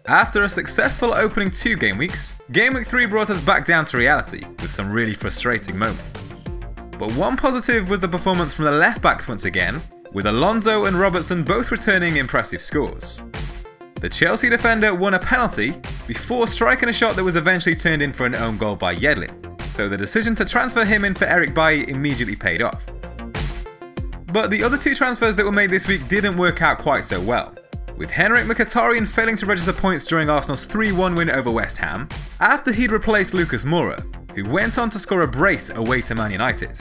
After a successful opening 2 game weeks, Game Week 3 brought us back down to reality with some really frustrating moments. But one positive was the performance from the left backs once again, with Alonso and Robertson both returning impressive scores. The Chelsea defender won a penalty before striking a shot that was eventually turned in for an own goal by Yedlin, so the decision to transfer him in for Eric Bailly immediately paid off. But the other 2 transfers that were made this week didn't work out quite so well, with Henrik Mkhitaryan failing to register points during Arsenal's 3-1 win over West Ham, after he'd replaced Lucas Moura, who went on to score a brace away to Man United.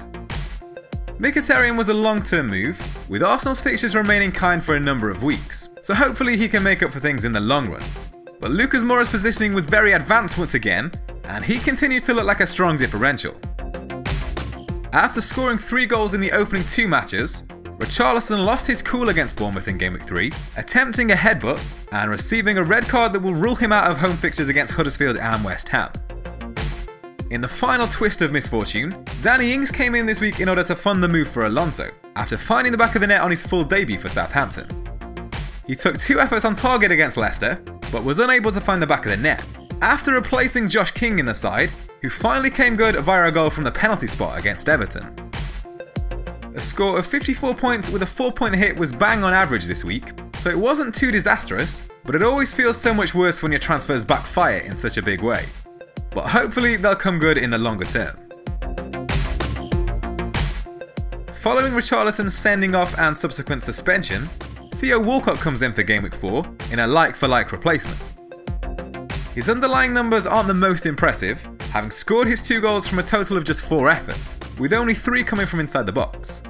Mkhitaryan was a long-term move, with Arsenal's fixtures remaining kind for a number of weeks, so hopefully he can make up for things in the long run. But Lucas Moura's positioning was very advanced once again, and he continues to look like a strong differential. After scoring 3 goals in the opening 2 matches, Richarlison lost his cool against Bournemouth in Game Week 3, attempting a headbutt and receiving a red card that will rule him out of home fixtures against Huddersfield and West Ham. In the final twist of misfortune, Danny Ings came in this week in order to fund the move for Alonso, after finding the back of the net on his full debut for Southampton. He took 2 efforts on target against Leicester, but was unable to find the back of the net, after replacing Josh King in the side, who finally came good via a goal from the penalty spot against Everton. A score of 54 points with a 4-point hit was bang on average this week, so it wasn't too disastrous, but it always feels so much worse when your transfers backfire in such a big way. But hopefully they'll come good in the longer term. Following Richarlison's sending off and subsequent suspension, Theo Walcott comes in for Game Week 4 in a like-for-like replacement. His underlying numbers aren't the most impressive, having scored his 2 goals from a total of just 4 efforts, with only 3 coming from inside the box.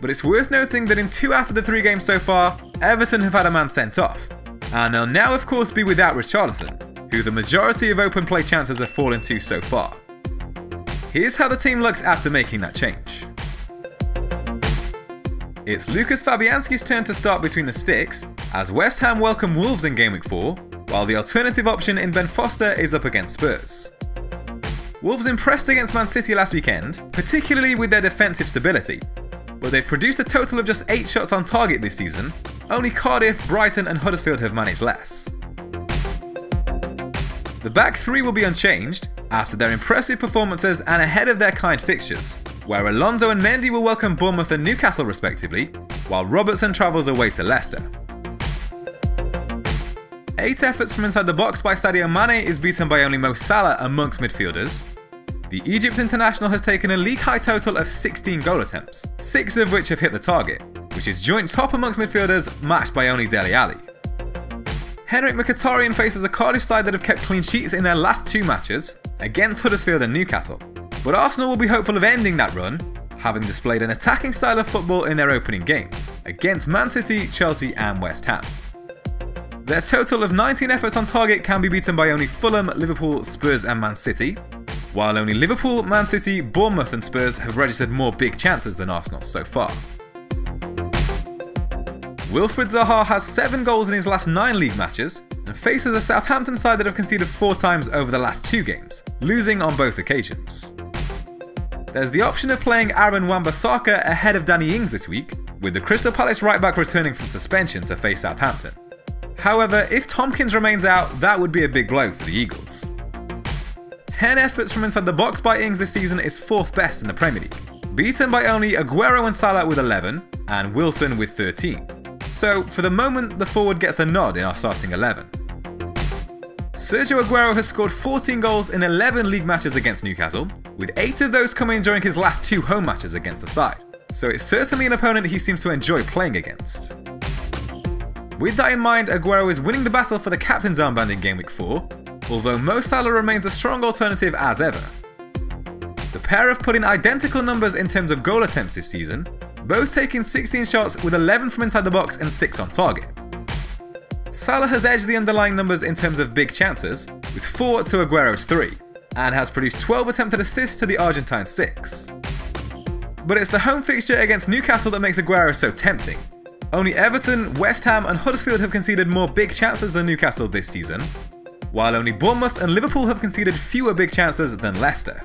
But it's worth noting that in 2 out of the 3 games so far, Everton have had a man sent off, and they'll now of course be without Richarlison, who the majority of open play chances have fallen to so far. Here's how the team looks after making that change. It's Lucas Fabianski's turn to start between the sticks, as West Ham welcome Wolves in Game Week 4, while the alternative option in Ben Foster is up against Spurs. Wolves impressed against Man City last weekend, particularly with their defensive stability, but they've produced a total of just 8 shots on target this season. Only Cardiff, Brighton and Huddersfield have managed less. The back 3 will be unchanged after their impressive performances and ahead of their kind fixtures, where Alonso and Mendy will welcome Bournemouth and Newcastle respectively, while Robertson travels away to Leicester. 8 efforts from inside the box by Sadio Mane is beaten by only Mo Salah amongst midfielders. The Egypt international has taken a league high total of 16 goal attempts, 6 of which have hit the target, which is joint top amongst midfielders, matched by only Dele Alli. Henrik Mkhitaryan faces a Cardiff side that have kept clean sheets in their last 2 matches, against Huddersfield and Newcastle, but Arsenal will be hopeful of ending that run, having displayed an attacking style of football in their opening games, against Man City, Chelsea and West Ham. Their total of 19 efforts on target can be beaten by only Fulham, Liverpool, Spurs and Man City, while only Liverpool, Man City, Bournemouth and Spurs have registered more big chances than Arsenal so far. Wilfried Zaha has 7 goals in his last 9 league matches and faces a Southampton side that have conceded 4 times over the last 2 games, losing on both occasions. There's the option of playing Aaron Wan-Bissaka ahead of Danny Ings this week, with the Crystal Palace right back returning from suspension to face Southampton. However, if Tompkins remains out, that would be a big blow for the Eagles. 10 efforts from inside the box by Ings this season is 4th best in the Premier League, beaten by only Aguero and Salah with 11, and Wilson with 13. So, for the moment, the forward gets the nod in our starting 11. Sergio Agüero has scored 14 goals in 11 league matches against Newcastle, with 8 of those coming during his last 2 home matches against the side, so it's certainly an opponent he seems to enjoy playing against. With that in mind, Aguero is winning the battle for the captain's armband in Game Week 4, although Mo Salah remains a strong alternative as ever. The pair have put in identical numbers in terms of goal attempts this season, both taking 16 shots with 11 from inside the box and 6 on target. Salah has edged the underlying numbers in terms of big chances, with 4 to Aguero's 3, and has produced 12 attempted assists to the Argentine's 6. But it's the home fixture against Newcastle that makes Aguero so tempting. Only Everton, West Ham and Huddersfield have conceded more big chances than Newcastle this season, while only Bournemouth and Liverpool have conceded fewer big chances than Leicester.